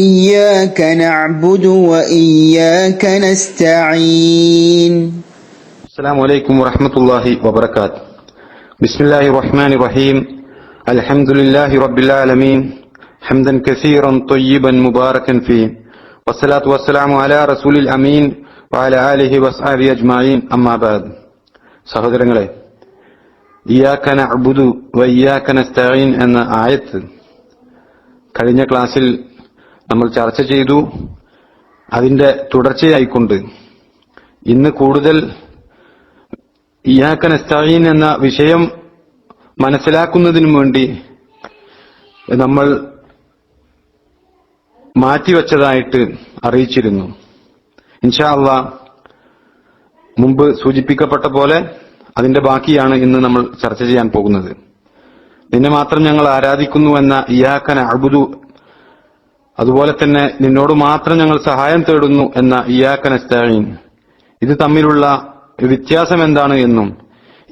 إياك نعبد وإياك نستعين. السلام عليكم ورحمة الله وبركاته. بسم الله الرحمن الرحيم. الحمد لله رب العالمين حمدا كثيرا طيبا مباركا فيه والصلاة والسلام على رسول الأمين وعلى آله وصحبه أجمعين. أما بعد. സഹോദരങ്ങളെ, ഇയ്യാക നഅ്ബുദു വഇയ്യാക നസ്തഈൻ എന്ന ആയത്ത് കഴിഞ്ഞ ക്ലാസ്സിൽ നമ്മൾ ചർച്ച ചെയ്തു. അതിന്റെ തുടർച്ചയായിക്കൊണ്ട് ഇന്ന് കൂടുതൽ ഇയ്യാക നസ്തഈൻ എന്ന വിഷയം മനസ്സിലാക്കുന്നതിനു വേണ്ടി നമ്മൾ മാറ്റിവെച്ചതായിട്ട് അറിയിച്ചിരുന്നു. ഇൻഷാ അല്ലാഹ് മുമ്പ് സൂചിപ്പിക്കപ്പെട്ട പോലെ അതിന്റെ ബാക്കിയാണ് ഇന്ന് നമ്മൾ ചർച്ച ചെയ്യാൻ പോകുന്നത്. നിന്നെ മാത്രം ഞങ്ങൾ ആരാധിക്കുന്നു എന്ന ഇയ്യാക നഅ്ബുദു, അതുപോലെ തന്നെ നിന്നോട് മാത്രം ഞങ്ങൾ സഹായം തേടുന്നു എന്ന ഇയ്യാക നസ്തഈൻ, ഇത് തമ്മിലുള്ള വ്യത്യാസം എന്താണ് എന്നും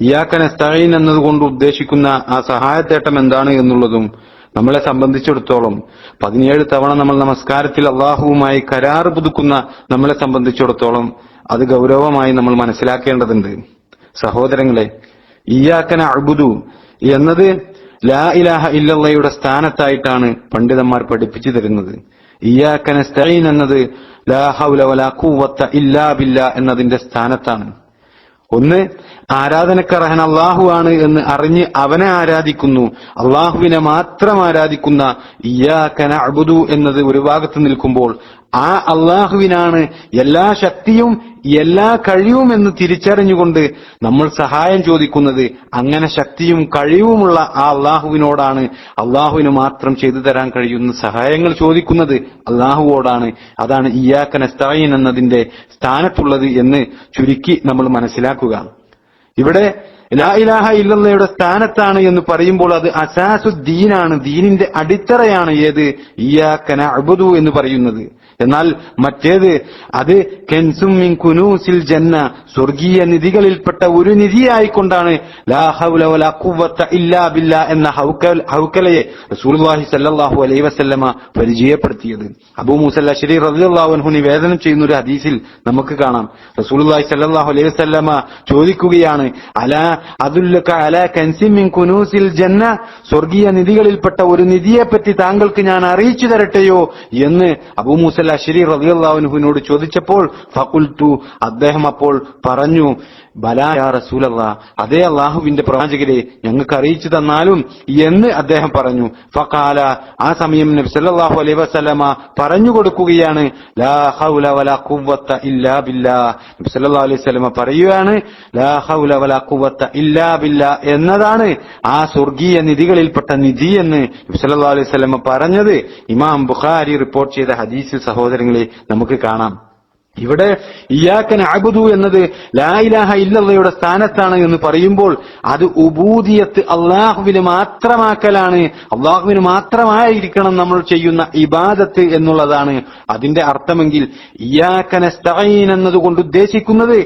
ഇയ്യാക നസ്തഈൻ എന്നതുകൊണ്ട് ഉദ്ദേശിക്കുന്ന ആ സഹായത്തേട്ടം എന്താണ് എന്നുള്ളതും നമ്മളെ സംബന്ധിച്ചിടത്തോളം 17 തവണ നമ്മൾ നമസ്കാരത്തിൽ അള്ളാഹുവുമായി കരാർ പുതുക്കുന്ന നമ്മളെ സംബന്ധിച്ചിടത്തോളം അത് ഗൗരവമായി നമ്മൾ മനസ്സിലാക്കേണ്ടതുണ്ട്. സഹോദരങ്ങളെ, ഇയ്യാക നഅ്ബുദു എന്നത് ലാ ഇലാഹ ഇല്ലല്ലാഹയുടെ സ്ഥാനത്തായിട്ടാണ് പണ്ഡിതന്മാർ പഠിപ്പിച്ചു തരുന്നത്. ഇയ്യാക നസ്തഈൻ എന്നത് ലാ ഹൗല വലാ ഖുവത ഇല്ലാ ബില്ലാ എന്നതിന്റെ സ്ഥാനത്താണ്. ഒന്ന്, ആരാധനക്കർഹൻ അള്ളാഹു ആണ് എന്ന് അറിഞ്ഞ് അവനെ ആരാധിക്കുന്നു, അള്ളാഹുവിനെ മാത്രം ആരാധിക്കുന്ന ഇയ്യാക നഅ്ബുദു എന്നത് ഒരു ഭാഗത്ത് നിൽക്കുമ്പോൾ, ആ അള്ളാഹുവിനാണ് എല്ലാ ശക്തിയും എല്ലാ കഴിവും എന്ന് തിരിച്ചറിഞ്ഞുകൊണ്ട് നമ്മൾ സഹായം ചോദിക്കുന്നത്. അങ്ങനെ ശക്തിയും കഴിവുമുള്ള ആ അള്ളാഹുവിനോടാണ്. അള്ളാഹുവിന് മാത്രം ചെയ്തു തരാൻ കഴിയുന്ന സഹായങ്ങൾ ചോദിക്കുന്നത് അള്ളാഹുവോടാണ്. അതാണ് ഇയ്യാക നസ്തഈൻ എന്നതിന്റെ സ്ഥാനത്തുള്ളത് എന്ന് ചുരുക്കി നമ്മൾ മനസ്സിലാക്കുക. ഇവിടെ ലാ ഇലാഹ ഇല്ലല്ലാഹയുടെ സ്ഥാനത്താണ് എന്ന് പറയുമ്പോൾ അത് അസാസുദ്ദീനാണ്, ദീനിന്റെ അടിത്തറയാണ്. ഏത്? ഇയ്യാക നഅ്ബുദു എന്ന് പറയുന്നത്. എന്നാൽ മറ്റേത് അത് കൻസും മിൻ കുനൂസിൽ ജന്ന, സ്വർഗീയ നിധികളിൽപ്പെട്ട ഒരു നിധിയായിക്കൊണ്ടാണ് ലാ ഹൗല വലാ ഖുവത ഇല്ലാ ബില്ലാ എന്ന ഹൗക്കലയെ റസൂലുള്ളാഹി സ്വല്ലല്ലാഹു അലൈഹി വസല്ലമ പരിചയപ്പെടുത്തിയത്. അബൂ മൂസ അശ്ശരി റളിയല്ലാഹു അൻഹു നിവേദനം ചെയ്യുന്ന ഒരു ഹദീസിൽ നമുക്ക് കാണാം, റസൂലുള്ളാഹി സ്വല്ലല്ലാഹു അലൈഹി വസല്ലമ ചോദിക്കുകയാണ്, അലാ അദുല്ലക അലാ കൻസിൻ മിൻ കുനൂസിൽ ജന്ന, സ്വർഗീയ നിധികളിൽപ്പെട്ട ഒരു നിധിയെപ്പറ്റി താങ്കൾക്ക് ഞാൻ അറിയിച്ചു തരട്ടെയോ എന്ന് അബൂ മൂസ അശ്ശരി റളിയല്ലാഹു അൻഹുവിനോട് ചോദിച്ചപ്പോൾ ഫഖുൽതു, അദ്ദേഹം അപ്പോൾ പറഞ്ഞു, ബലാ യാ റസൂലല്ലാഹ്, അതേ അല്ലാഹുവിന്റെ പ്രവാചകരെ, ഞങ്ങൾക്ക് അറിയിച്ചു തന്നാലും എന്ന് അദ്ദേഹം പറഞ്ഞു. ഫഖാല, ആ സമയം നബി സല്ലല്ലാഹു അലൈഹി വസല്ലമ പറഞ്ഞു കൊടുക്കുകയാണ്, ലാ ഹൗല വലാ ഖുവത ഇല്ലാ ബില്ലാ. നബി സല്ലല്ലാഹു അലൈഹി വസല്ലമ പറയുകയാണ്, ലാ ഹൗല വലാ ഖുവത ഇല്ലാ ബില്ലാ എന്നതാണ് ആ സ്വർഗീയ നിധികളിൽപ്പെട്ട നിധി എന്ന് നബി സല്ലല്ലാഹു അലൈഹി വസല്ലമ പറഞ്ഞത് ഇമാം ബുഖാരി റിപ്പോർട്ട് ചെയ്ത ഹദീസിൽ സഹോദരങ്ങളെ നമുക്ക് കാണാം. ഇവിടെ ഇയ്യാക നഅ്ബുദു എന്നത് ലാ ഇലാഹ ഇല്ലല്ലാഹയുടെ സ്ഥാനത്താണ് എന്ന് പറയുമ്പോൾ അത് ഉബൂദിയത്ത് അള്ളാഹുവിന് മാത്രമാക്കലാണ്. അള്ളാഹുവിന് മാത്രമായിരിക്കണം നമ്മൾ ചെയ്യുന്ന ഇബാദത്ത് എന്നുള്ളതാണ് അതിന്റെ അർത്ഥമെങ്കിൽ, ഇയ്യാക നസ്തഈൻ എന്നതുകൊണ്ട് ഉദ്ദേശിക്കുന്നത്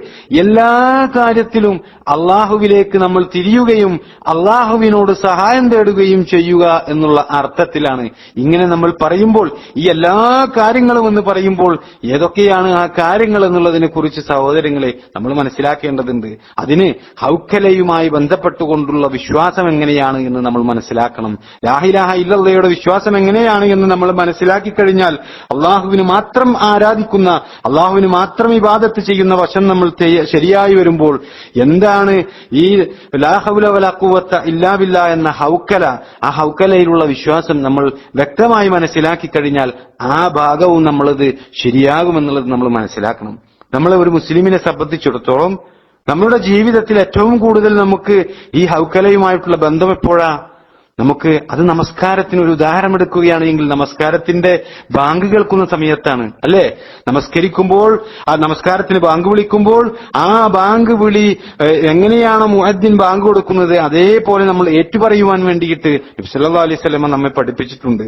എല്ലാ കാര്യത്തിലും അള്ളാഹുവിലേക്ക് നമ്മൾ തിരിയുകയും അള്ളാഹുവിനോട് സഹായം തേടുകയും ചെയ്യുക എന്നുള്ള അർത്ഥത്തിലാണ്. ഇങ്ങനെ നമ്മൾ പറയുമ്പോൾ ഈ എല്ലാ കാര്യങ്ങളും എന്ന് പറയുമ്പോൾ ഏതൊക്കെയാണ് ആ കാര്യങ്ങൾ എന്നുള്ളതിനെ കുറിച്ച് സഹോദരങ്ങളെ നമ്മൾ മനസ്സിലാക്കേണ്ടതുണ്ട്. അതിന് ഹൗക്കലയുമായി ബന്ധപ്പെട്ടുകൊണ്ടുള്ള വിശ്വാസം എങ്ങനെയാണ് എന്ന് നമ്മൾ മനസ്സിലാക്കണം. ലാ ഇലാഹ ഇല്ലല്ലാഹയുടെ വിശ്വാസം എങ്ങനെയാണ് എന്ന് നമ്മൾ മനസ്സിലാക്കി കഴിഞ്ഞാൽ അള്ളാഹുവിന് മാത്രം ആരാധിക്കുന്ന, അള്ളാഹുവിന് മാത്രം ഇബാദത്ത് ചെയ്യുന്ന വശം നമ്മൾ ശരിയായി വരുമ്പോൾ എന്താണ് ഈ ലാ ഹൗല വലാ ഖുവത ഇല്ലാ ബില്ലാ എന്ന ഹൗക്കല, ആ ഹൗക്കലയിലുള്ള വിശ്വാസം നമ്മൾ വ്യക്തമായി മനസ്സിലാക്കി കഴിഞ്ഞാൽ ആ ഭാഗവും നമ്മളത് ശരിയാകുമെന്നുള്ളത് നമ്മൾ മനസ്സിലാക്കണം. നമ്മൾ ഒരു മുസ്ലിമിനെ സംബന്ധിച്ചിടത്തോളം നമ്മുടെ ജീവിതത്തിൽ ഏറ്റവും കൂടുതൽ നമുക്ക് ഈ ഹൗക്കലയുമായിട്ടുള്ള ബന്ധം എപ്പോഴാ? നമുക്ക് അത് നമസ്കാരത്തിന് ഒരു ഉദാഹരണം എടുക്കുകയാണെങ്കിൽ നമസ്കാരത്തിന്റെ ബാങ്ക് കേൾക്കുന്ന സമയത്താണ്, അല്ലെ? നമസ്കരിക്കുമ്പോൾ ആ നമസ്കാരത്തിന് ബാങ്ക് വിളിക്കുമ്പോൾ ആ ബാങ്ക് വിളി എങ്ങനെയാണോ മുഅദ്ദിൻ ബാങ്ക് കൊടുക്കുന്നത് അതേപോലെ നമ്മൾ ഏറ്റുപറയുവാൻ വേണ്ടിയിട്ട് നബി സല്ലല്ലാഹു അലൈഹി വസല്ലം നമ്മെ പഠിപ്പിച്ചിട്ടുണ്ട്.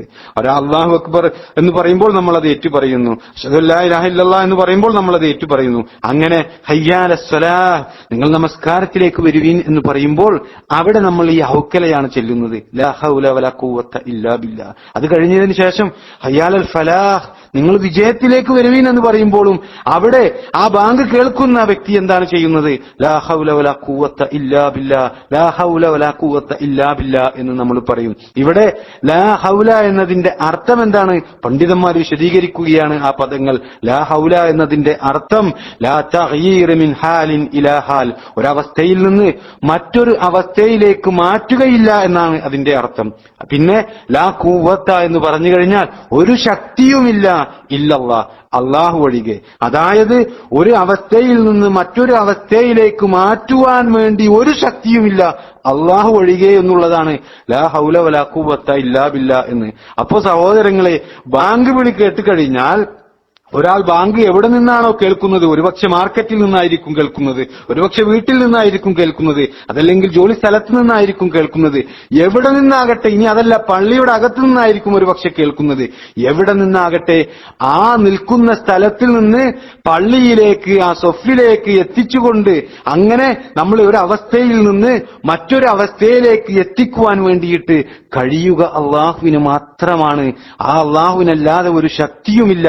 അല്ലാഹു അക്ബർ എന്ന് പറയുമ്പോൾ നമ്മൾ അത് ഏറ്റുപറയുന്നു, അശ്ഹദു അല്ലാ ഇലാഹ ഇല്ലല്ലാഹ് എന്ന് പറയുമ്പോൾ നമ്മൾ അത് ഏറ്റുപറയുന്നു. അങ്ങനെ ഹയ്യ അലസ്സലാഹ്, നിങ്ങൾ നമസ്കാരത്തിലേക്ക് വരുവീൻ എന്ന് പറയുമ്പോൾ അവിടെ നമ്മൾ ഈ ഹൗക്കലയാണ് ചെല്ലുന്നത്. ലാ ഹൗല വലാ ഖുവത ഇല്ലാ ബില്ലാ. അത് കഴിഞ്ഞതിന് ശേഷം ഹയ്യാലൽ ഫലാഹ്, നിങ്ങൾ വിജയത്തിലേക്ക് വരുവീൻ എന്ന് പറയുമ്പോഴും അവിടെ ആ ബാങ്ക് കേൾക്കുന്ന വ്യക്തി എന്താണ് ചെയ്യുന്നത്? ലാ ഹൗല വലാ ഖുവത ഇല്ലാ ബില്ലാ, ലാ ഹൗല വലാ ഖുവത ഇല്ലാ ബില്ലാ എന്ന് നമ്മൾ പറയും. ഇവിടെ ലാ ഹൗല എന്നതിന്റെ അർത്ഥം എന്താണ്? പണ്ഡിതന്മാർ വിശദീകരിക്കുകയാണ് ആ പദങ്ങൾ. ലാ ഹൗല എന്നതിന്റെ അർത്ഥം ലാ തഗ്യീറ മിൻ ഹാലിൻ ഇലാ ഹാൽ, ഒരവസ്ഥയിൽ നിന്ന് മറ്റൊരു അവസ്ഥയിലേക്ക് മാറ്റുകയില്ല എന്നാണ് അതിന്റെ അർത്ഥം. പിന്നെ ലാ ഖുവത എന്ന് പറഞ്ഞു കഴിഞ്ഞാൽ ഒരു ശക്തിയുമില്ല ഇല്ലല്ലാഹ്, അള്ളാഹു ഒഴികെ. അതായത് ഒരു അവസ്ഥയിൽ നിന്ന് മറ്റൊരു അവസ്ഥയിലേക്ക് മാറ്റുവാൻ വേണ്ടി ഒരു ശക്തിയുമില്ല അള്ളാഹു ഒഴികെ എന്നുള്ളതാണ് ലാ ഹൗല വലാ ഖുവത ഇല്ലാ ബില്ലാ എന്ന്. അപ്പോ സഹോദരങ്ങളെ, ബാങ്ക് വിളി കേട്ടുകഴിഞ്ഞാൽ ഒരാൾ ബാങ്ക് എവിടെ നിന്നാണോ കേൾക്കുന്നത്, ഒരുപക്ഷെ മാർക്കറ്റിൽ നിന്നായിരിക്കും കേൾക്കുന്നത്, ഒരുപക്ഷെ വീട്ടിൽ നിന്നായിരിക്കും കേൾക്കുന്നത്, അതല്ലെങ്കിൽ ജോലി സ്ഥലത്ത് നിന്നായിരിക്കും കേൾക്കുന്നത്, എവിടെ നിന്നാകട്ടെ, ഇനി അതല്ല പള്ളിയുടെ അകത്തു നിന്നായിരിക്കും ഒരുപക്ഷെ കേൾക്കുന്നത്, എവിടെ നിന്നാകട്ടെ ആ നിൽക്കുന്ന സ്ഥലത്തിൽ നിന്ന് പള്ളിയിലേക്ക്, ആ സൊഫിലേക്ക് എത്തിച്ചുകൊണ്ട് അങ്ങനെ നമ്മൾ ഒരു അവസ്ഥയിൽ നിന്ന് മറ്റൊരു അവസ്ഥയിലേക്ക് എത്തിക്കുവാൻ വേണ്ടിയിട്ട് കഴിയുക അള്ളാഹുവിന് മാത്രമാണ്. ആ അള്ളാഹുവിനല്ലാതെ ഒരു ശക്തിയുമില്ല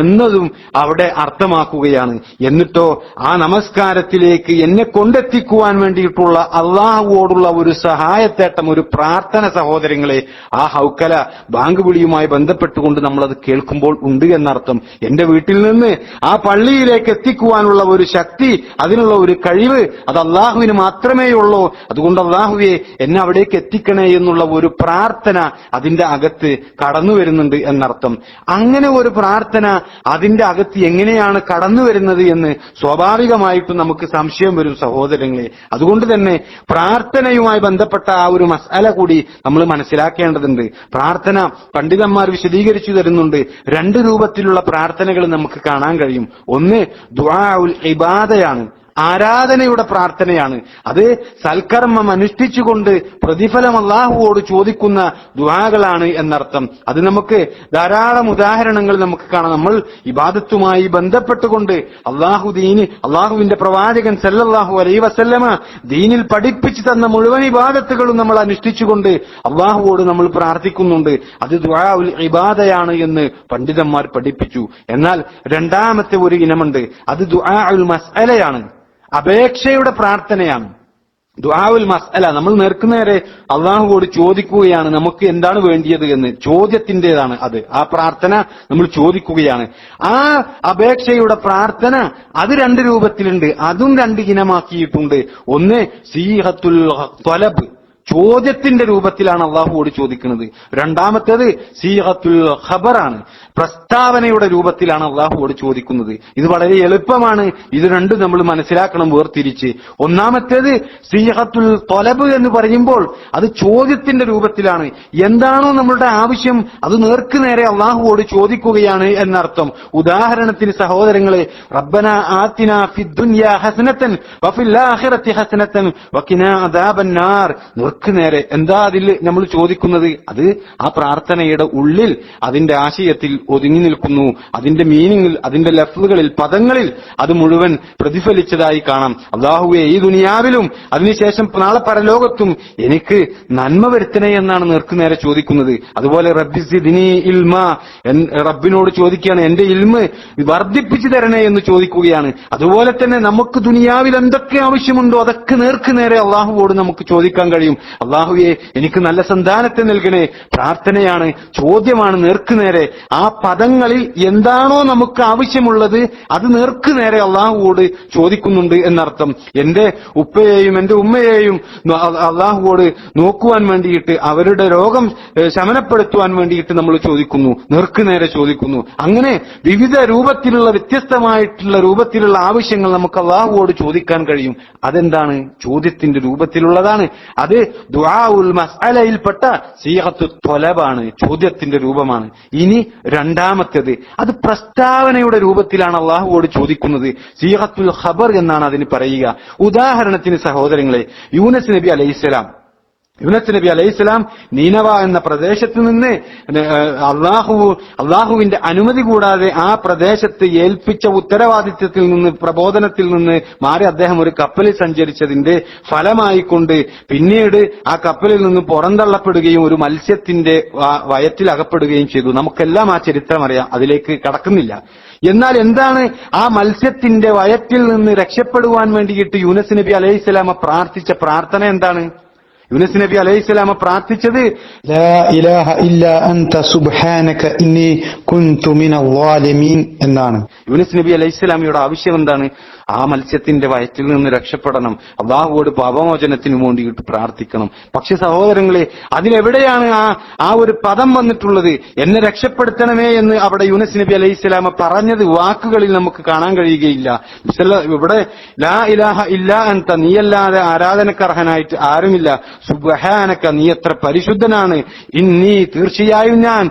എന്നതും അവിടെ അർത്ഥമാക്കുകയാണ്. എന്നിട്ടോ ആ നമസ്കാരത്തിലേക്ക് എന്നെ കൊണ്ടെത്തിക്കുവാൻ വേണ്ടിയിട്ടുള്ള അള്ളാഹുവോടുള്ള ഒരു സഹായത്തേട്ടം, ഒരു പ്രാർത്ഥന സഹോദരങ്ങളെ, ആ ഹൗക്കല ബാങ്ക് വിളിയുമായി ബന്ധപ്പെട്ടുകൊണ്ട് നമ്മളത് കേൾക്കുമ്പോൾ ഉണ്ട് എന്നർത്ഥം. എന്റെ വീട്ടിൽ നിന്ന് ആ പള്ളിയിലേക്ക് എത്തിക്കുവാനുള്ള ഒരു ശക്തി, അതിനുള്ള ഒരു കഴിവ് അത് അള്ളാഹുവിന് മാത്രമേ ഉള്ളൂ. അതുകൊണ്ട് അള്ളാഹുവെ എന്നെ അവിടേക്ക് എത്തിക്കണേ എന്നുള്ള ഒരു പ്രാർത്ഥന അതിന്റെ അകത്ത് കടന്നു വരുന്നുണ്ട് എന്നർത്ഥം. അങ്ങനെ ഒരു പ്രാർത്ഥന അതിന്റെ അകത്ത് എങ്ങനെയാണ് കടന്നു വരുന്നത് എന്ന് സ്വാഭാവികമായിട്ടും നമുക്ക് സംശയം വരും സഹോദരങ്ങളെ. അതുകൊണ്ട് തന്നെ പ്രാർത്ഥനയുമായി ബന്ധപ്പെട്ട ആ ഒരു മസ്അല കൂടി നമ്മൾ മനസ്സിലാക്കേണ്ടതുണ്ട്. പ്രാർത്ഥന പണ്ഡിതന്മാർ വിശദീകരിച്ചു തരുന്നുണ്ട്. രണ്ട് രൂപത്തിലുള്ള പ്രാർത്ഥനകൾ നമുക്ക് കാണാൻ കഴിയും. ഒന്ന് ദുആഉൽ ഇബാദയാണ്, ആരാധനയുടെ പ്രാർത്ഥനയാണ്. അത് സൽക്കർമ്മം അനുഷ്ഠിച്ചുകൊണ്ട് പ്രതിഫലം അള്ളാഹുവോട് ചോദിക്കുന്ന ദുആകളാണ് എന്നർത്ഥം. അത് നമുക്ക് ധാരാളം ഉദാഹരണങ്ങൾ നമുക്ക് കാണാം. നമ്മൾ ഇബാദത്തുമായി ബന്ധപ്പെട്ടുകൊണ്ട് അള്ളാഹുവിന്റെ പ്രവാചകൻ സല്ലല്ലാഹു അലൈഹി വസല്ലമ ദീനിൽ പഠിപ്പിച്ചു തന്ന മുഴുവൻ ഇബാദത്തുകളും നമ്മൾ അനുഷ്ഠിച്ചുകൊണ്ട് അള്ളാഹുവോട് നമ്മൾ പ്രാർത്ഥിക്കുന്നുണ്ട്. അത് ദുആഉൽ ഇബാദയാണ് എന്ന് പണ്ഡിതന്മാർ പഠിപ്പിച്ചു. എന്നാൽ രണ്ടാമത്തെ ഒരു ഇനമുണ്ട്, അത് ദുആഉൽ മസ്അലയാണ്, അപേക്ഷയുടെ പ്രാർത്ഥനയാണ്. ദുആഉൽ മസ്അല, നമ്മൾ നേർക്കുനേരെ അള്ളാഹുവോട് ചോദിക്കുകയാണ് നമുക്ക് എന്താണ് വേണ്ടിയത് എന്ന്. ചോദ്യത്തിന്റേതാണ് അത്. ആ പ്രാർത്ഥന നമ്മൾ ചോദിക്കുകയാണ്. ആ അപേക്ഷയുടെ പ്രാർത്ഥന അത് രണ്ട് രൂപത്തിലുണ്ട്. അതും രണ്ട് ഇനമാക്കിയിട്ടുണ്ട്. ഒന്ന് സീഹത്തുൽ ത്വലബ്, ചോദ്യത്തിന്റെ രൂപത്തിലാണ് അള്ളാഹുവോട് ചോദിക്കുന്നത്. രണ്ടാമത്തേത് സീഹത്തുൽ ഖബറാണ്, പ്രസ്താവനയുടെ രൂപത്തിലാണ് അള്ളാഹുവോട് ചോദിക്കുന്നത്. ഇത് വളരെ എളുപ്പമാണ്. ഇത് രണ്ടും നമ്മൾ മനസ്സിലാക്കണം വേർതിരിച്ച്. ഒന്നാമത്തേത് സീഹത്തുൽ ത്വലബ് എന്ന് പറയുമ്പോൾ അത് ചോദ്യത്തിന്റെ രൂപത്തിലാണ്. എന്താണോ നമ്മളുടെ ആവശ്യം അത് നേർക്കുനേരെ അള്ളാഹുവോട് ചോദിക്കുകയാണ് എന്നർത്ഥം. ഉദാഹരണത്തിന് സഹോദരങ്ങളെ, റബ്ബനാ ആതിനാ ഫിദ്ദുനിയാ ഹസനതൻ വഫിൽ ആഖിറതി ഹസനതൻ വഖിനാ അദാബന്നാർ. നേരെ എന്താ അതിൽ നമ്മൾ ചോദിക്കുന്നത്? അത് ആ പ്രാർത്ഥനയുടെ ഉള്ളിൽ അതിന്റെ ആശയത്തിൽ ഒതുങ്ങി നിൽക്കുന്നു. അതിന്റെ മീനിങ്ങിൽ, അതിന്റെ ലഫ്ലുകളിൽ, പദങ്ങളിൽ അത് മുഴുവൻ പ്രതിഫലിച്ചതായി കാണാം. അല്ലാഹുവേ, ഈ ദുനിയാവിലും അതിനുശേഷം നാളെ പരലോകത്തും എനിക്ക് നന്മ വരുത്തണേ എന്നാണ് നേർക്കുനേരെ ചോദിക്കുന്നത്. അതുപോലെ റബ്ബി സിദ്നി ഇൽമ, റബ്ബിനോട് ചോദിക്കുകയാണ് എന്റെ ഇൽമ് വർദ്ധിപ്പിച്ചു തരണേ എന്ന് ചോദിക്കുകയാണ്. അതുപോലെ തന്നെ നമുക്ക് ദുനിയാവിൽ എന്തൊക്കെ ആവശ്യമുണ്ടോ അതൊക്കെ നേർക്കുനേരെ അള്ളാഹുവോട് നമുക്ക് ചോദിക്കാൻ കഴിയും. അള്ളാഹുവേ, എനിക്ക് നല്ല സന്താനത്തെ നൽകണേ, പ്രാർത്ഥനയാണ്, ചോദ്യമാണ് നേർക്കുനേരെ. ആ പദങ്ങളിൽ എന്താണോ നമുക്ക് ആവശ്യമുള്ളത് അത് നേർക്കുനേരെ അള്ളാഹുവോട് ചോദിക്കുന്നുണ്ട് എന്നർത്ഥം. എന്റെ ഉപ്പയെയും എന്റെ ഉമ്മയെയും അള്ളാഹുവോട് നോക്കുവാൻ വേണ്ടിയിട്ട്, അവരുടെ രോഗം ശമനപ്പെടുത്തുവാൻ വേണ്ടിയിട്ട് നമ്മൾ ചോദിക്കുന്നു, നേർക്കുനേരെ ചോദിക്കുന്നു. അങ്ങനെ വിവിധ രൂപത്തിലുള്ള, വ്യത്യസ്തമായിട്ടുള്ള രൂപത്തിലുള്ള ആവശ്യങ്ങൾ നമുക്ക് അള്ളാഹുവോട് ചോദിക്കാൻ കഴിയും. അതെന്താണ്? ചോദ്യത്തിന്റെ രൂപത്തിലുള്ളതാണ്. അത് ദുആഉൽ മസ്അലയിൽപ്പെട്ട സീഹത്തു ത്വലബാണ്, ചോദ്യത്തിന്റെ രൂപമാണ്. ഇനി രണ്ടാമത്തേത് അത് പ്രസ്താവനയുടെ രൂപത്തിലാണ് അള്ളാഹുവോട് ചോദിക്കുന്നത്. സീഹത്തുൽ ഖബർ എന്നാണ് അതിന് പറയുക. ഉദാഹരണത്തിന് സഹോദരങ്ങളെ, യൂനസ് നബി അലൈഹിസ്സലാം യൂനസ് നബി അലൈഹിസ്സലാം നീനവ എന്ന പ്രദേശത്ത് നിന്ന് അള്ളാഹുവിന്റെ അനുമതി കൂടാതെ ആ പ്രദേശത്ത് ഏൽപ്പിച്ച ഉത്തരവാദിത്വത്തിൽ നിന്ന്, പ്രബോധനത്തിൽ നിന്ന് മാറി അദ്ദേഹം ഒരു കപ്പലിൽ സഞ്ചരിച്ചതിന്റെ ഫലമായിക്കൊണ്ട് പിന്നീട് ആ കപ്പലിൽ നിന്ന് പുറന്തള്ളപ്പെടുകയും ഒരു മത്സ്യത്തിന്റെ വയറ്റിൽ അകപ്പെടുകയും ചെയ്തു. നമുക്കെല്ലാം ആ ചരിത്രം അറിയാം, അതിലേക്ക് കടക്കുന്നില്ല. എന്നാൽ എന്താണ് ആ മത്സ്യത്തിന്റെ വയറ്റിൽ നിന്ന് രക്ഷപ്പെടുവാൻ വേണ്ടിയിട്ട് യൂനസ് നബി അലൈഹിസ്സലാമ പ്രാർത്ഥിച്ച പ്രാർത്ഥന എന്താണ്? യൂനസ് നബി അലൈഹിസ്സലാമ പ്രാർത്ഥിച്ചത് ലാ ഇലാഹ ഇല്ലാ അൻത സുബ്ഹാനക ഇന്നി കുൻതു മിനൽ ളാലിമീൻ എന്നാണ്. യൂനസ് നബി അലൈഹിസ്സലാമയുടെ ആവശ്യം എന്താണ്? ആ മത്സ്യത്തിന്റെ വയറ്റിൽ നിന്ന് രക്ഷപ്പെടണം, അള്ളാഹുവോട് പാപമോചനത്തിനു വേണ്ടിയിട്ട് പ്രാർത്ഥിക്കണം. പക്ഷെ സഹോദരങ്ങളെ, അതിലെവിടെയാണ് ആ ഒരു പദം വന്നിട്ടുള്ളത്? എന്നെ രക്ഷപ്പെടുത്തണമേ എന്ന് അവിടെ യൂനസ് നബി അലൈഹിസ്സലാമ പറഞ്ഞത് വാക്കുകളിൽ നമുക്ക് കാണാൻ കഴിയുകയില്ല. ഇവിടെ ലാ ഇലാഹ ഇല്ലാ അൻത, നീയല്ലാതെ ആരാധനക്കർഹനായിട്ട് ആരുമില്ല, സുബ്ഹാനക, നീ എത്ര പരിശുദ്ധനാണ്, ഇന്നി, തീർച്ചയായും ഞാൻ,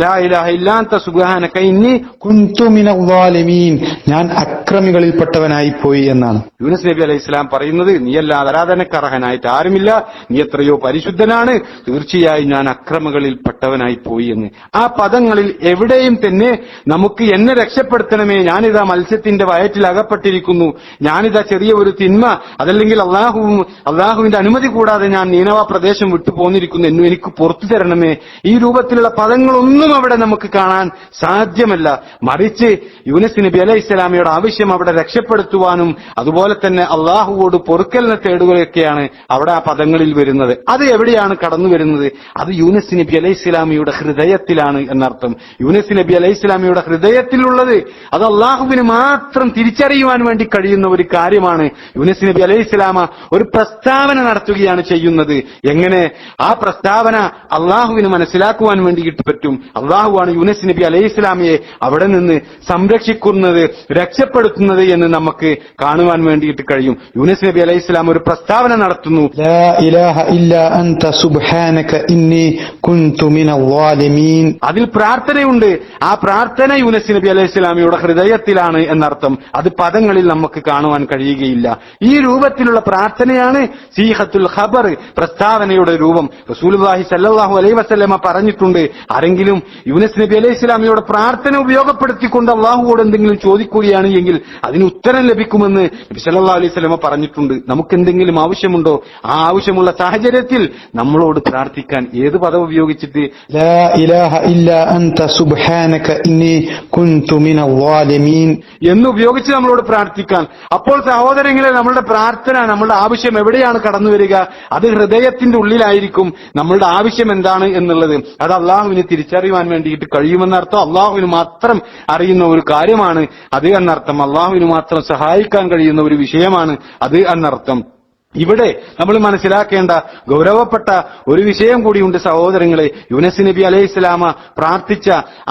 ലാ ഇലാഹ ഇല്ലാ അൻത സുബ്ഹാനക ഇന്നി കുൻതു മിനൽ ളാലിമീൻ, ഞാൻ അക്രമികളിൽപ്പെട്ടവനായി പോയി എന്നാണ് യൂനസ് നബി അലൈഹി സ്വലാം പറയുന്നത്. നീയല്ലാതെ ആരാധനക്കർഹനായിട്ട് ആരുമില്ല, നീ എത്രയോ പരിശുദ്ധനാണ്, തീർച്ചയായും ഞാൻ അക്രമികളിൽപ്പെട്ടവനായി പോയി എന്ന്. ആ പദങ്ങളിൽ എവിടെയും തന്നെ നമുക്ക് എന്നെ രക്ഷപ്പെടുത്തണമേ, ഞാനിതാ മത്സ്യത്തിന്റെ വയറ്റിൽ അകപ്പെട്ടിരിക്കുന്നു, ഞാനിതാ ചെറിയ ഒരു തിന്മ, അതല്ലെങ്കിൽ അള്ളാഹുവിന്റെ അനുമതി കൂടാതെ ഞാൻ നീനവ പ്രദേശം വിട്ടു പോന്നിരിക്കുന്നു, എന്നു എനിക്ക് പുറത്തു തരണമേ, ഈ രൂപത്തിലുള്ള പദങ്ങളൊന്നും അവിടെ നമുക്ക് കാണാൻ സാധ്യമല്ല. മറിച്ച് യൂനസ് നബി അലൈഹി സ്വലാമയുടെ ആവശ്യം അവിടെ രക്ഷപ്പെടുത്തുവാനും അതുപോലെ തന്നെ അള്ളാഹുവോട് പൊറുക്കലിനെ തേടുകയൊക്കെയാണ് അവിടെ ആ പദങ്ങളിൽ വരുന്നത്. അത് എവിടെയാണ് കടന്നു വരുന്നത്? അത് യൂനസ് നബി അലൈഹി സ്വലാമയുടെ ഹൃദയത്തിലാണ് എന്നർത്ഥം. യൂനസ് നബി അലൈഹി സ്വലാമയുടെ ഹൃദയത്തിലുള്ളത് അത് അള്ളാഹുവിന് മാത്രം തിരിച്ചറിയുവാൻ വേണ്ടി കഴിയുന്ന ഒരു കാര്യമാണ്. യൂനസ് നബി അലൈഹി സ്വലാമ ഒരു പ്രസ്താവന നടത്തുകയാണ് ചെയ്യുന്നത്. എങ്ങനെ ആ പ്രസ്താവന അള്ളാഹുവിന് മനസ്സിലാക്കുവാൻ വേണ്ടിയിട്ട് പറ്റും? അള്ളാഹുവാണ് യൂനസ് നബി അലൈഹി സ്വലാമയെ അവിടെ നിന്ന് സംരക്ഷിക്കുന്നത്, രക്ഷപ്പെടുത്തുന്നത് എന്ന് നമുക്ക് കാണുവാൻ വേണ്ടിയിട്ട് കഴിയും. യൂനസ് നബി അലൈഹി സ്വലാം ഒരു പ്രസ്താവന നടത്തുന്നു, ലാ ഇലാഹ ഇല്ലാ അൻത സുബ്ഹാനക ഇന്നി കുൻതു മിനൽ ളാലിമീൻ. അതിൽ പ്രാർത്ഥനയുണ്ട്. ആ പ്രാർത്ഥന യൂനസ് നബി അലൈഹി സ്വലാമയുടെ ഹൃദയത്തിലാണ് എന്നർത്ഥം. അത് പദങ്ങളിൽ നമുക്ക് കാണുവാൻ കഴിയുകയില്ല. ഈ രൂപത്തിലുള്ള പ്രാർത്ഥനയാണ് സീഹത്തുൽ ഖബർ, പ്രസ്താവനയുടെ രൂപം. റസൂലുള്ളാഹി സ്വല്ലല്ലാഹു അലൈഹി വസല്ലമ പറഞ്ഞിട്ടുണ്ട്, ആരെങ്കിലും യൂനസ് നബി അലൈഹി സ്വലാമയുടെ പ്രാർത്ഥന ഉപയോഗപ്പെടുത്തിക്കൊണ്ട് അള്ളാഹുവോട് എന്തെങ്കിലും ചോദിക്കുകയാണ് എങ്കിൽ അതിന് ഉത്തരം ലഭിക്കുമെന്ന് നബി സല്ലല്ലാഹു അലൈഹി വസല്ലമ പറഞ്ഞിട്ടുണ്ട്. നമുക്ക് എന്തെങ്കിലും ആവശ്യമുണ്ടോ? ആ ആവശ്യമുള്ള സാഹചര്യത്തിൽ നമ്മളോട് പ്രാർത്ഥിക്കാൻ ഏത് പദം ഉപയോഗിച്ചിട്ട്? ലാ ഇലാഹ ഇല്ലാ അൻത സുബ്ഹാനക ഇന്നി കുൻതു മിനൽ ളാലിമീൻ എന്ന് ഉപയോഗിച്ച് നമ്മളോട് പ്രാർത്ഥിക്കാൻ. അപ്പോൾ സഹോദരങ്ങളെ, നമ്മളുടെ പ്രാർത്ഥന, നമ്മളുടെ ആവശ്യം എവിടെയാണ് കടന്നു വരിക? അത് ഹൃദയത്തിന്റെ ഉള്ളിലായിരിക്കും. നമ്മളുടെ ആവശ്യം എന്താണ് എന്നുള്ളത് അത് അള്ളാഹുവിന് തിരിച്ചറിയുവാൻ വേണ്ടിയിട്ട് കഴിയുമെന്നർത്ഥം. അള്ളാഹുവിന് മാത്രം അറിയുന്ന ഒരു കാര്യമാണ് അത് എന്നർത്ഥം. അള്ളാഹുവിന് മാത്രം സഹായിക്കാൻ കഴിയുന്ന ഒരു വിഷയമാണ് അത് എന്നർത്ഥം. ഇവിടെ നമ്മൾ മനസ്സിലാക്കേണ്ട ഗൗരവപ്പെട്ട ഒരു വിഷയം കൂടിയുണ്ട് സഹോദരങ്ങളെ. യൂനസ് നബി അലൈഹി സ്വലാമ പ്രാർത്ഥിച്ച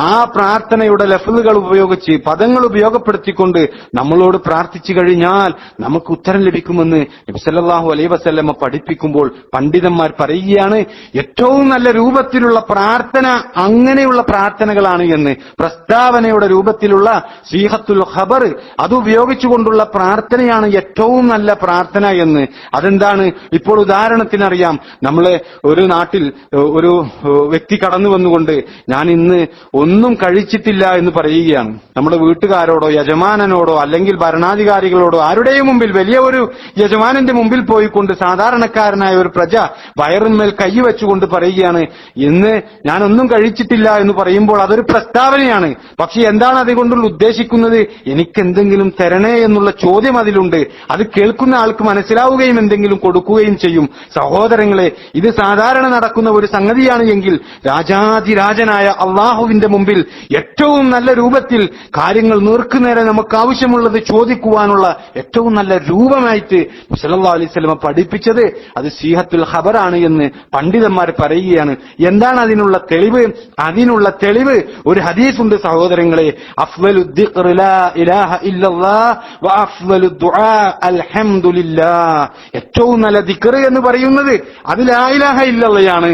ആ പ്രാർത്ഥനയുടെ ലഫ്ളുകൾ ഉപയോഗിച്ച്, പദങ്ങൾ ഉപയോഗപ്പെടുത്തിക്കൊണ്ട് നമ്മളോട് പ്രാർത്ഥിച്ചു കഴിഞ്ഞാൽ നമുക്ക് ഉത്തരം ലഭിക്കുമെന്ന് നബി സല്ലല്ലാഹു അലൈഹി വസല്ലമ പഠിപ്പിക്കുമ്പോൾ പണ്ഡിതന്മാർ പറയുകയാണ്, ഏറ്റവും നല്ല രൂപത്തിലുള്ള പ്രാർത്ഥന അങ്ങനെയുള്ള പ്രാർത്ഥനകളാണ് എന്ന്. പ്രസ്താവനയുടെ രൂപത്തിലുള്ള സീഹത്തുൽ ഖബർ അത് ഉപയോഗിച്ചുകൊണ്ടുള്ള പ്രാർത്ഥനയാണ് ഏറ്റവും നല്ല പ്രാർത്ഥന എന്ന്. അതെന്താണ്? ഇപ്പോൾ ഉദാഹരണത്തിനറിയാം, നമ്മളെ ഒരു നാട്ടിൽ ഒരു വ്യക്തി കടന്നു വന്നുകൊണ്ട് ഞാൻ ഇന്ന് ഒന്നും കഴിച്ചിട്ടില്ല എന്ന് പറയുകയാണ്. നമ്മുടെ വീട്ടുകാരോടോ യജമാനനോടോ അല്ലെങ്കിൽ ഭരണാധികാരികളോടോ ആരുടെയും മുമ്പിൽ, വലിയ ഒരു യജമാനന്റെ മുമ്പിൽ പോയിക്കൊണ്ട് സാധാരണക്കാരനായ ഒരു പ്രജ വയറിന്മേൽ കൈവച്ചുകൊണ്ട് പറയുകയാണ്, ഇന്ന് ഞാൻ ഒന്നും കഴിച്ചിട്ടില്ല എന്ന് പറയുമ്പോൾ അതൊരു പ്രസ്താവനയാണ്. പക്ഷെ എന്താണ് അതുകൊണ്ടുള്ള ഉദ്ദേശിക്കുന്നത്? എനിക്കെന്തെങ്കിലും തരണേ എന്നുള്ള ചോദ്യം അതിലുണ്ട്. അത് കേൾക്കുന്ന ആൾക്ക് മനസ്സിലാവുകയും എന്തെങ്കിലും കൊടുക്കുകയും ചെയ്യും. സഹോദരങ്ങളെ, ഇത് സാധാരണ നടക്കുന്ന ഒരു സംഗതിയാണ് എങ്കിൽ രാജാതിരാജനായ അള്ളാഹുവിന്റെ മുമ്പിൽ ഏറ്റവും നല്ല രൂപത്തിൽ കാര്യങ്ങൾ നേർക്കുനേരെ നമുക്ക് ആവശ്യമുള്ളത് ചോദിക്കുവാനുള്ള ഏറ്റവും നല്ല രൂപമായിട്ട് സല്ലല്ലാഹു അലൈഹി വസല്ലം പഠിപ്പിച്ചത് അത് സീഹത്തുൽ ഖബറാണ് എന്ന് പണ്ഡിതന്മാർ പറയുകയാണ്. എന്താണ് അതിനുള്ള തെളിവ്? അതിനുള്ള തെളിവ് ഒരു ഹദീസ് ഉണ്ട് സഹോദരങ്ങളെ. അഫ്ളലു ദിക്ർ ലാ ഇലാഹ ഇല്ലല്ലാഹ് വ അഫ്ളലു ദുആ അൽഹംദുലില്ലാഹ്. ഏറ്റവും നല്ല ദിക്ർ എന്ന് പറയുന്നത് അത് ലാ ഇലാഹ ഇല്ലല്ലയാണ്.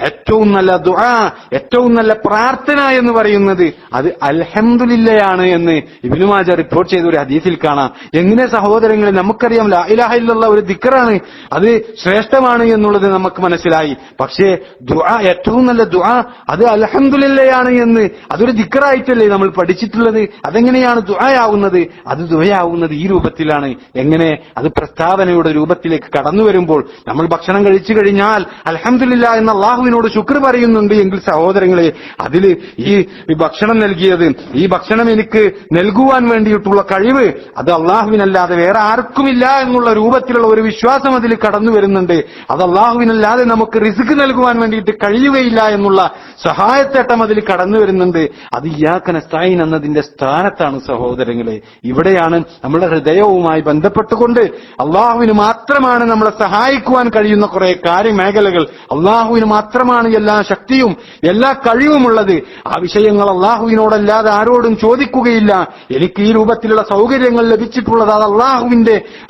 ഏറ്റവും നല്ല ദുആ, ഏറ്റവും നല്ല പ്രാർത്ഥന എന്ന് പറയുന്നത് അത് അൽഹംദുലില്ലയാണ് എന്ന് ഇബ്നു മാജ റിപ്പോർട്ട് ചെയ്ത ഒരു ഹദീസിൽ കാണാം. എങ്ങനെ സഹോദരങ്ങളെ, നമുക്കറിയാം ലാ ഇലാഹ ഇല്ലല്ല ഒരു ദിക്റാണ്, അത് ശ്രേഷ്ഠമാണ് എന്നുള്ളത് നമുക്ക് മനസ്സിലായി. പക്ഷേ ദുആ, ഏറ്റവും നല്ല ദുആ അത് അൽഹംദുലില്ലയാണ് എന്ന് അതൊരു ദിക്റായിട്ടല്ലേ നമ്മൾ പഠിച്ചിട്ടുള്ളത്. അതെങ്ങനെയാണ് ദുആയാവുന്നത്? അത് ദുആയാവുന്നത് ഈ രൂപത്തിലാണ്. എങ്ങനെ? അത് പ്രസ്താവനയുടെ രൂപത്തിലേക്ക് കടന്നു വരുമ്പോൾ നമ്മൾ ഭക്ഷണം കഴിച്ചു കഴിഞ്ഞാൽ അൽഹംദുലില്ലാ എന്ന അള്ളാഹുവിനോട് ശുക്ർ പറയുന്നുണ്ട് എങ്കിൽ സഹോദരങ്ങളെ, അതില് ഈ ഭക്ഷണം നൽകിയത്, ഈ ഭക്ഷണം എനിക്ക് നൽകുവാൻ വേണ്ടിയിട്ടുള്ള കഴിവ് അത് അള്ളാഹുവിനല്ലാതെ വേറെ ആർക്കുമില്ല എന്നുള്ള രൂപത്തിലുള്ള ഒരു വിശ്വാസം അതിൽ കടന്നു വരുന്നുണ്ട്. അത് അള്ളാഹുവിനല്ലാതെ നമുക്ക് റിസ്ക് നൽകുവാൻ വേണ്ടിയിട്ട് കഴിയുകയില്ല എന്നുള്ള സഹായത്തേട്ടം അതിൽ കടന്നു വരുന്നുണ്ട്. അത് ഇയ്യാക നസ്തഈൻ എന്നതിന്റെ സ്ഥാനത്താണ് സഹോദരങ്ങളെ. ഇവിടെയാണ് നമ്മുടെ ഹൃദയവുമായി ബന്ധപ്പെട്ടുകൊണ്ട് അള്ളാഹുവിന് മാത്രമാണ് നമ്മളെ സഹായിക്കുവാൻ കഴിയുന്ന കുറെ കാര്യമേഖലകൾ, അള്ളാഹുവിന് മാത്രമാണ് എല്ലാ ശക്തിയും എല്ലാ കഴിവുമുള്ളത്. ആ വിഷയങ്ങൾ അള്ളാഹുവിനോടല്ലാതെ ആരോടും ചോദിക്കുകയില്ല. എനിക്ക് ഈ രൂപത്തിലുള്ള സൗകര്യങ്ങൾ ലഭിച്ചിട്ടുള്ളത് അത്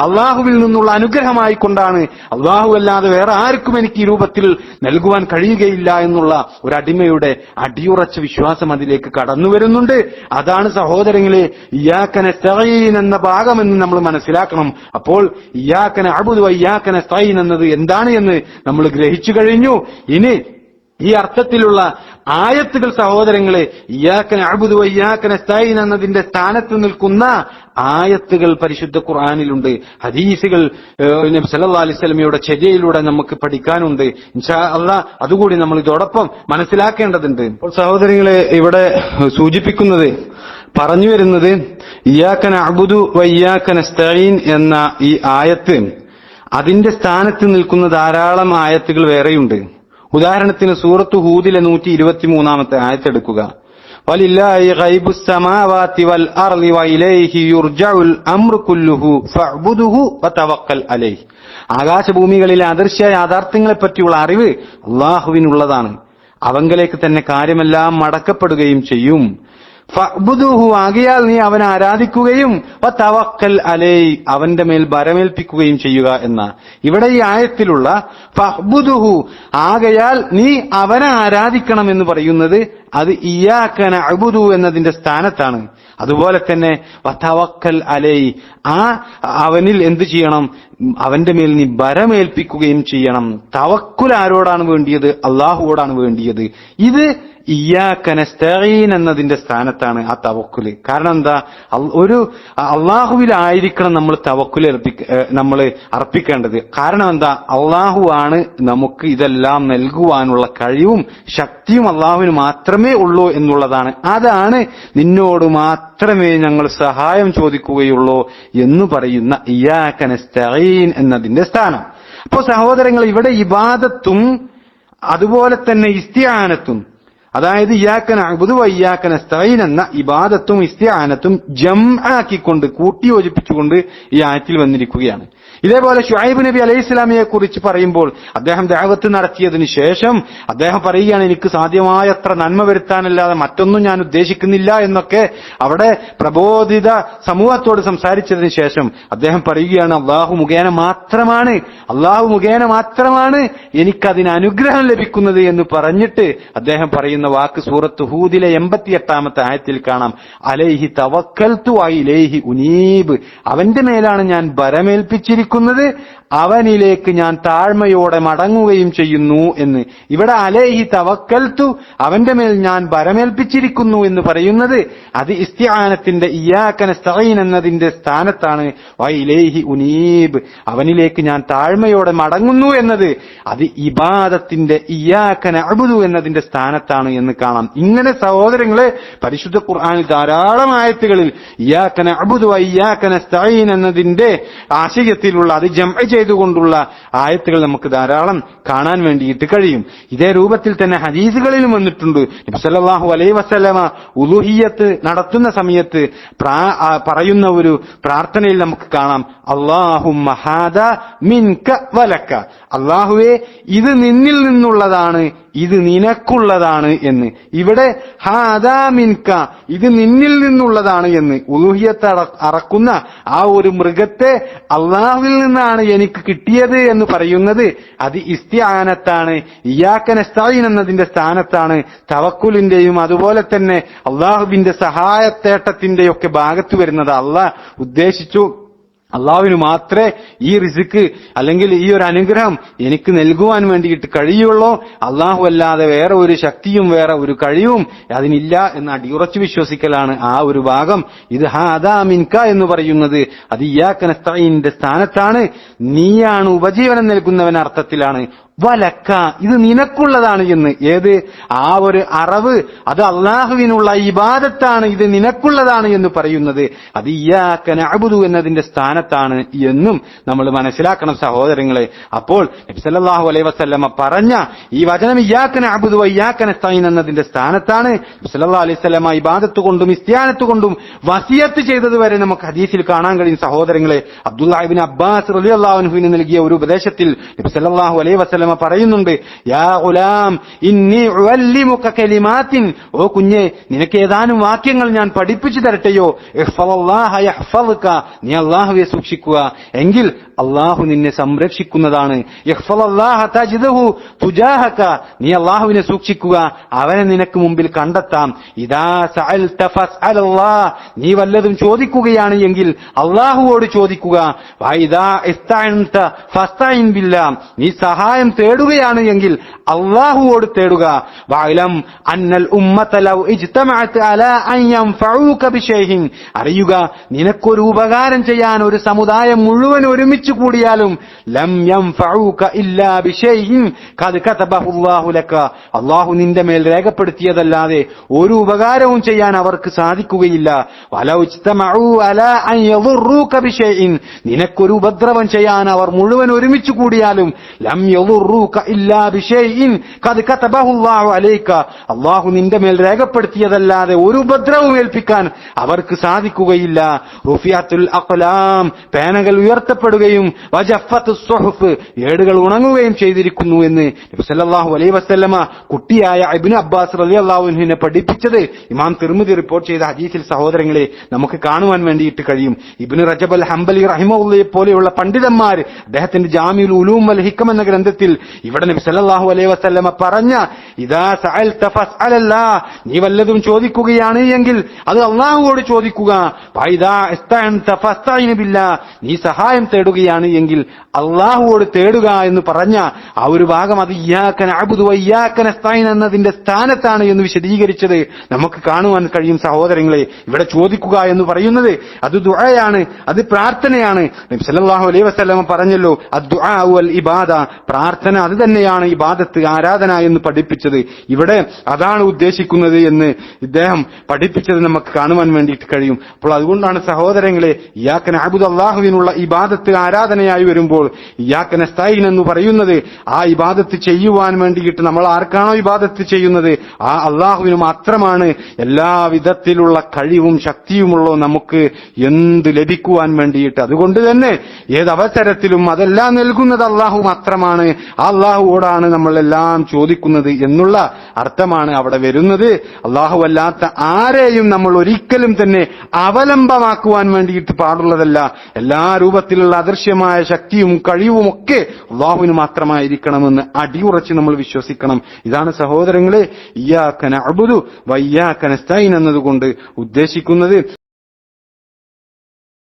അള്ളാഹുവിൽ നിന്നുള്ള അനുഗ്രഹമായിക്കൊണ്ടാണ്. അള്ളാഹു അല്ലാതെ വേറെ ആർക്കും എനിക്ക് ഈ രൂപത്തിൽ നൽകുവാൻ കഴിയുകയില്ല എന്നുള്ള ഒരു അടിമയുടെ അടിയുറച്ച വിശ്വാസം അതിലേക്ക് കടന്നു വരുന്നുണ്ട്. അതാണ് സഹോദരങ്ങളെ ഇയ്യാക നസ്തഈൻ എന്ന ഭാഗമെന്ന് നമ്മൾ മനസ്സിലാക്കണം. അപ്പോൾ ഇയ്യാക നഅ്ബുദു വ ഇയ്യാക നസ്തഈൻ എന്നത് എന്താണ് എന്ന് നമ്മൾ ഗ്രഹിച്ചു കഴിഞ്ഞു. ഇനി ഈ അർത്ഥത്തിലുള്ള ആയത്തുകൾ സഹോദരങ്ങളെ, ഇയ്യാക നഅ്ബുദു വ ഇയ്യാക നസ്തഈൻ എന്നതിന്റെ സ്ഥാനത്ത് നിൽക്കുന്ന ആയത്തുകൾ പരിശുദ്ധ ഖുർആനിലുണ്ട്. ഹദീസുകൾ നബി സല്ലല്ലാഹു അലൈഹി വസല്ലമയുടെ ചര്യയിലൂടെ നമുക്ക് പഠിക്കാനുണ്ട്. ഇൻഷാ അല്ലാഹ് അതുകൂടി നമ്മൾ ഇതോടൊപ്പം മനസ്സിലാക്കേണ്ടതുണ്ട്. അപ്പോൾ സഹോദരങ്ങളെ, ഇവിടെ സൂചിപ്പിക്കുന്നത്, പറഞ്ഞു വരുന്നത്, ഇയ്യാക നഅ്ബുദു വ ഇയ്യാക നസ്തഈൻ എന്ന ഈ ആയത്ത്, അതിന്റെ സ്ഥാനത്ത് നിൽക്കുന്ന ധാരാളം ആയത്തുകൾ വേറെയുണ്ട്. ഉദാഹരണത്തിന് സൂറത്ത് ഹൂദിലെ 123-ാമത്തെ ആയത്തെടുക്കുക. വലില്ലാഹി ഗൈബുസ് സമാവാതി വൽ അർളി വഇലൈഹി യുർജഉൽ അംറു കുല്ലുഹു ഫഅ്ബുദുഹു വതവക്കൽ അലൈഹി. ആകാശഭൂമികളിലെ അദൃശ്യ യാഥാർത്ഥ്യങ്ങളെ പറ്റിയുള്ള അറിവ് അള്ളാഹുവിനുള്ളതാണ്. അവങ്കലേക്ക് തന്നെ കാര്യമെല്ലാം മടക്കപ്പെടുകയും ചെയ്യും. ഫഅ്ബുദുഹു, ആകയാൽ നീ അവനെ ആരാധിക്കുകയും വതവക്കൽ അലൈഹി, അവന്റെ മേൽ ഭരമേൽപ്പിക്കുകയും ചെയ്യുക എന്ന. ഇവിടെ ഈ ആയത്തിലുള്ള ഫഅ്ബുദുഹു, ആകയാൽ നീ അവനെ ആരാധിക്കണം എന്ന് പറയുന്നത് അത് ഇയ്യാക നഅ്ബുദു എന്നതിന്റെ സ്ഥാനത്താണ്. അതുപോലെ തന്നെ വതവക്കൽ അലൈഹി, അവനിൽ എന്ത് ചെയ്യണം? അവന്റെ മേൽ നീ ഭരമേൽപ്പിക്കുകയും ചെയ്യണം. തവക്കുൽ ആരോടാണ് വേണ്ടിയത്? അള്ളാഹുവോടാണ് വേണ്ടിയത്. ഇത് ഇയ്യാക നസ്തഈൻ എന്നതിന്റെ സ്ഥാനത്താണ് ആ തവക്കുല്. കാരണം എന്താ? ഒരു അള്ളാഹുവിലായിരിക്കണം നമ്മൾ തവക്കുല് നമ്മൾ അർപ്പിക്കേണ്ടത്. കാരണം എന്താ? അള്ളാഹു ആണ് നമുക്ക് ഇതെല്ലാം നൽകുവാനുള്ള കഴിവും ശക്തിയും അള്ളാഹുവിന് മാത്രമേ ഉള്ളൂ എന്നുള്ളതാണ്. അതാണ് നിന്നോട് മാത്രമേ ഞങ്ങൾ സഹായം ചോദിക്കുകയുള്ളൂ എന്ന് പറയുന്ന ഇയ്യാക നസ്തഈൻ എന്നതിന്റെ സ്ഥാനം. അപ്പോ സഹോദരങ്ങൾ, ഇവിടെ ഇബാദത്തും അതുപോലെ തന്നെ ഇസ്തിആനത്തും, അതായത് ഇയ്യാക നഅ്ബുദു വ ഇയ്യാക നസ്തഈൻ എന്ന ഇബാദത്തും ഇസ്തിആനത്തും ജംആക്കിക്കൊണ്ട്, കൂട്ടിയോജിപ്പിച്ചുകൊണ്ട് ഈ ആയത്തിൽ വന്നിരിക്കുകയാണ്. ഇതേപോലെ ശുഐബ് നബി അലൈഹി ഇസ്ലാമിയെ കുറിച്ച് പറയുമ്പോൾ അദ്ദേഹം ദഅവത്ത് നടത്തിയതിനു ശേഷം അദ്ദേഹം പറയുകയാണ്, എനിക്ക് സാധ്യമായത്ര നന്മ വരുത്താനല്ലാതെ മറ്റൊന്നും ഞാൻ ഉദ്ദേശിക്കുന്നില്ല എന്നൊക്കെ അവിടെ പ്രബോധിത സമൂഹത്തോട് സംസാരിച്ചതിന് ശേഷം അദ്ദേഹം പറയുകയാണ്, അള്ളാഹു മുഖേന മാത്രമാണ് എനിക്കതിന് അനുഗ്രഹം ലഭിക്കുന്നത് എന്ന് പറഞ്ഞിട്ട് അദ്ദേഹം പറയുന്ന വാക്ക് സൂറത്ത് ഹൂദിലെ 88-ാമത്തെ ആയത്തിൽ കാണാം. അലൈഹി തവക്കൽതു വ ഇലൈഹി ഉനീബ്, അവന്റെ മേലാണ് ഞാൻ ഭരമേൽപ്പിച്ചിരിക്കുന്നത്, അവനിലേക്ക് ഞാൻ താഴ്മയോടെ മടങ്ങുകയും ചെയ്യുന്നു എന്ന്. ഇവിടെ അലൈഹി തവക്കൽതു, അവന്റെ മേൽ ഞാൻ ഭരമേൽപ്പിച്ചിരിക്കുന്നു എന്ന് പറയുന്നത് അത് ഇസ്തിആനത്തിന്റെ ഇയ്യാക നസ്തഈൻ എന്നതിന്റെ സ്ഥാനത്താണ്. വ ഇലൈഹി ഉനീബ്, അവനിലേക്ക് ഞാൻ താഴ്മയോടെ മടങ്ങുന്നു എന്നത് അത് ഇബാദത്തിന്റെ ഇയ്യാക നഅ്ബുദു എന്നതിന്റെ സ്ഥാനത്താണ് എന്ന് കാണാം. ഇങ്ങനെ സഹോദരങ്ങളെ, പരിശുദ്ധ ഖുർആനിൽ ധാരാളം ആയത്തുകളിൽ ഇയ്യാക നഅ്ബുദു വ ഇയ്യാക നസ്തഈൻ എന്നതിന്റെ ആശയത്തിലുള്ള, അത് ജംഅ ചെയ്തുകൊണ്ടുള്ള ആയത്തുകൾ നമുക്ക് ധാരാളം കാണാൻ വേണ്ടിയിട്ട് കഴിയും. ഇതേ രൂപത്തിൽ തന്നെ ഹദീസുകളിലും വന്നിട്ടുണ്ട്. നബി സല്ലല്ലാഹു അലൈഹി വസല്ലമ ഉലൂഹിയ്യത്ത് നടത്തുന്ന സമയത്ത് പറയുന്ന ഒരു പ്രാർത്ഥനയിൽ നമുക്ക് കാണാം, അല്ലാഹുമ്മ ഹാദാ മിൻക വലക, അല്ലാഹുവേ ഇത് നിന്നിൽ നിന്നുള്ളതാണ്, ഇത് നിനക്കുള്ളതാണ് എന്ന്. ഇവിടെ ഹാദാ മിൻക, ഇത് നിന്നിൽ നിന്നുള്ളതാണ് എന്ന്. ഉലൂഹിയത്ത് അറക്കുന്ന ആ ഒരു മൃഗത്തെ അള്ളാഹുവിൽ നിന്നാണ് എനിക്ക് കിട്ടിയത് എന്ന് പറയുന്നത് അത് ഇസ്തിആനത്താണ്, ഇയ്യാക നസ്തഈൻ എന്നതിന്റെ സ്ഥാനത്താണ്. തവക്കുലിന്റെയും അതുപോലെ തന്നെ അള്ളാഹുവിന്റെ സഹായത്തേട്ടത്തിന്റെയൊക്കെ ഭാഗത്ത് വരുന്നത്. അള്ളാഹ് ഉദ്ദേശിച്ചു അള്ളാഹുവിന് മാത്രമേ ഈ റിസ്ക് അല്ലെങ്കിൽ ഈ ഒരു അനുഗ്രഹം എനിക്ക് നൽകുവാൻ വേണ്ടിയിട്ട് കഴിയുള്ളൂ, അള്ളാഹു അല്ലാതെ വേറെ ഒരു ശക്തിയും വേറെ ഒരു കഴിവും അതിനില്ല എന്ന് അടിയുറച്ചു വിശ്വസിക്കലാണ് ആ ഒരു ഭാഗം. ഇത് ഹാദാ മിൻക എന്ന് പറയുന്നത് അത് ഇയ്യാക നസ്തഈനിന്റെ സ്ഥാനത്താണ്. നീയാണ് ഉപജീവനം നൽകുന്നവൻ അർത്ഥത്തിലാണ്. വലക്ക, ഇത് നിനക്കുള്ളതാണ് എന്ന്. ഏത് ആ ഒരു അറിവ് അത് അള്ളാഹുവിനുള്ള ഇബാദത്താണ്, ഇത് നിനക്കുള്ളതാണ് എന്ന് പറയുന്നത് അത് ഇയ്യാക നഅ്ബുദു എന്നതിന്റെ സ്ഥാനത്താണ് എന്നും നമ്മൾ മനസ്സിലാക്കണം സഹോദരങ്ങളെ. അപ്പോൾ നബി സല്ലല്ലാഹു അലൈഹി വസല്ലമ പറഞ്ഞ ഈ വചനം ഇയ്യാക നഅ്ബുദു വ ഇയ്യാക നസ്തഈൻ എന്നതിന്റെ സ്ഥാനത്താണ്. നബി സല്ലല്ലാഹു അലൈഹി വസല്ലമ ഇബാദത്ത് കൊണ്ടും ഇസ്തിആനത്ത് കൊണ്ടും വസിയത്ത് ചെയ്തത് വരെ നമുക്ക് ഹദീസിൽ കാണാൻ കഴിയും സഹോദരങ്ങളെ. അബ്ദുല്ലാഹ് ഇബ്നു അബ്ബാസ് റളിയല്ലാഹു അൻഹുവിന് നൽകിയ ഒരു ഉപദേശത്തിൽ നബി സല്ലല്ലാഹു അലൈഹി വസല്ലമ പറയുന്നുണ്ട്, യാ ഗുലാം ഇന്നി ഉഅല്ലിമുക കലിമാത്തിൻ, ഓ കുഞ്ഞെ നിനക്ക് ഏതാനും വാക്യങ്ങൾ ഞാൻ പഠിപ്പിച്ചു തരട്ടെയോ. ഇഹ്ഫളല്ലാഹ യഹ്ഫളുക, നീ അല്ലാഹുവെ സൂക്ഷിക്കുക എങ്കിൽ അല്ലാഹു നിന്നെ സംരക്ഷിക്കുന്നതാണ്. ഇഹ്ഫളല്ലാഹ തജിദഹു തുജാഹക, നീ അല്ലാഹുവിനെ സൂക്ഷിക്കുക അവനെ നിനക്ക് മുമ്പിൽ കണ്ടെത്താം. ഇദാ സഅൽത ഫസ്അലല്ലാഹ്, നീ വല്ലതും ചോദിക്കുകയാണ് എങ്കിൽ അല്ലാഹുവോട് ചോദിക്കുക. വഇദാ ഇസ്തഅൻത ഫസ്തഇൻ ബില്ലാഹ്, നീ സഹായം തേടുകയാണ് എങ്കിൽ അല്ലാഹുവോട് തേടുക. വഅലം അന്നൽ ഉമ്മത ലൗ ഇജ്തമഅത് അലാ അൻ യൻഫഉക ബിശൈഇൻ, അറിയുക നിനക്കൊരു ഉപകാരം ചെയ്യാൻ ഒരു സമുദായം മുഴുവൻ ഒരുമിച്ച് കൂടിയാലും ലം യൻഫഉക ഇല്ലാ ബിശൈഇൻ ഖദ് കതബഹു അല്ലാഹു ലക, അല്ലാഹു നിന്റെ മേൽ രേഖപ്പെടുത്തിയതല്ലാതെ ഒരു ഉപകാരവും ചെയ്യാൻ അവർക്ക് സാധിക്കുകയില്ല. വലൗ ഇജ്തമഉ അലാ അൻ യദുറുക ബിശൈഇൻ, നിനക്കൊരു ഉപദ്രവം ചെയ്യാൻ അവർ മുഴുവൻ ഒരുമിച്ച് കൂടിയാലും ലം യദുറുക ഇല്ലാ ബിശൈഇൻ ഖദ് കതബഹു അല്ലാഹു അലൈക, അല്ലാഹു നിന്റെ മേൽ രേഖപ്പെടുത്തിയതല്ലാതെ ഒരു ഉപദ്രവവും ഏൽപ്പിക്കാൻ അവർക്ക് സാധിക്കുകയില്ല. റുഫിഅത്തുൽ അഖ്ലാം, പേനകൾ ഉയർത്തപ്പെടുകയും വജഫത്തുസ് സുഹുഫ്, ഏടുകൾ ഉണങ്ങുകയും ചെയ്തിരിക്കുന്നു എന്ന് നബി സല്ലല്ലാഹു അലൈഹി വസല്ലമ കുട്ടിയായ ഇബ്നു അബ്ബാസ് റളിയല്ലാഹു അൻഹുവിനെ പഠിപ്പിച്ചത് ഇമാം തിർമിദി റിപ്പോർട്ട് ചെയ്ത ഹദീസിൽ സഹോദരങ്ങളെ നമുക്ക് കാണുവാൻ വേണ്ടിയിട്ട് കഴിയും. ഇബ്നു റജബ് അൽ ഹംബലി റഹിമഹുല്ലാഹി പോലെയുള്ള പണ്ഡിതന്മാർ അദ്ദേഹത്തിന്റെ ജാമിഉൽ ഉലൂം വൽ ഹിക്മ എന്ന ഗ്രന്ഥത്തിൽ ഇവിടെ നബി സല്ലല്ലാഹു അലൈഹി വസല്ലമ പറഞ്ഞ ഇദാ സഅൽത ഫസ്അലല്ലാഹ്, നീ വല്ലതും ചോദിക്കുകയാണ് എങ്കിൽ അത് അല്ലാഹുവോട് ചോദിക്കുക. വഇദാ ഇസ്തഅൻത ഫസ്തഈൻ ബില്ലാഹ്, നീ സഹായം തേടുകയാണ് എങ്കിൽ അല്ലാഹുവോട് തേടുക എന്ന് പറഞ്ഞ ആ ഒരു ഭാഗം അത് ഇയ്യാക നഅ്ബുദു വ ഇയ്യാക നസ്തഈൻ എന്നതിന്റെ സ്ഥാനത്താണ് എന്ന് വിശദീകരിച്ചത് നമുക്ക് കാണുവാൻ കഴിയും സഹോദരങ്ങളെ. ഇവിടെ ചോദിക്കുക എന്ന് പറയുന്നത് അത് ദുആയാണ്, അത് പ്രാർത്ഥനയാണ്. നബി സല്ലല്ലാഹു അലൈഹി വസല്ലമ പറഞ്ഞല്ലോ അദ്ദുആ വൽ ഇബാദ, പ്രാർത്ഥന അത് തന്നെയാണ് ഇബാദത്ത്, ആരാധന എന്ന് പഠിപ്പിച്ചത്. ഇവിടെ അതാണ് ഉദ്ദേശിക്കുന്നത് എന്ന് ഇദ്ദേഹം പഠിപ്പിച്ചത് നമുക്ക് കാണുവാൻ വേണ്ടിയിട്ട് കഴിയും. അപ്പോൾ അതുകൊണ്ടാണ് സഹോദരങ്ങളെ ഇയ്യാക നഅ്ബുദു അല്ലാഹുവിനുള്ള ഇബാദത്ത് ആരാധനയായി വരുമ്പോൾ ഇയ്യാക നസ്തഈൻ എന്ന് പറയുന്നത് ആ ഇബാദത്ത് ചെയ്യുവാൻ വേണ്ടിയിട്ട് നമ്മൾ ആർക്കാണോ ഇബാദത്ത് ചെയ്യുന്നത് ആ അല്ലാഹുവിന് മാത്രമാണ് എല്ലാ വിധത്തിലുള്ള കഴിവും ശക്തിയുമുള്ള നമുക്ക് എന്ത് ലഭിക്കുവാൻ വേണ്ടിയിട്ട്. അതുകൊണ്ട് തന്നെ ഏതവസരത്തിലും അതെല്ലാം നൽകുന്നത് അല്ലാഹു മാത്രമാണ്, ആ അല്ലാഹുവോടാണ് നമ്മളെല്ലാം ചോദിക്കുന്നത് എന്നുള്ള അർത്ഥമാണ് അവിടെ വരുന്നത്. അല്ലാഹു അല്ലാത്ത ആരെയും നമ്മൾ ഒരിക്കലും തന്നെ അവലംബമാക്കുവാൻ വേണ്ടിയിട്ട് പാടുള്ളതല്ല. എല്ലാ രൂപത്തിലുള്ള അദൃശ്യമായ ശക്തിയും കഴിവുമൊക്കെ അല്ലാഹുവിന് മാത്രമായിരിക്കണമെന്ന് അടിയുറച്ച് നമ്മൾ വിശ്വസിക്കണം. ഇതാണ് സഹോദരങ്ങളെ ഇയ്യാക നഅ്ബുദു വ ഇയ്യാക നസ്തഈൻ എന്നതുകൊണ്ട് ഉദ്ദേശിക്കുന്നത്.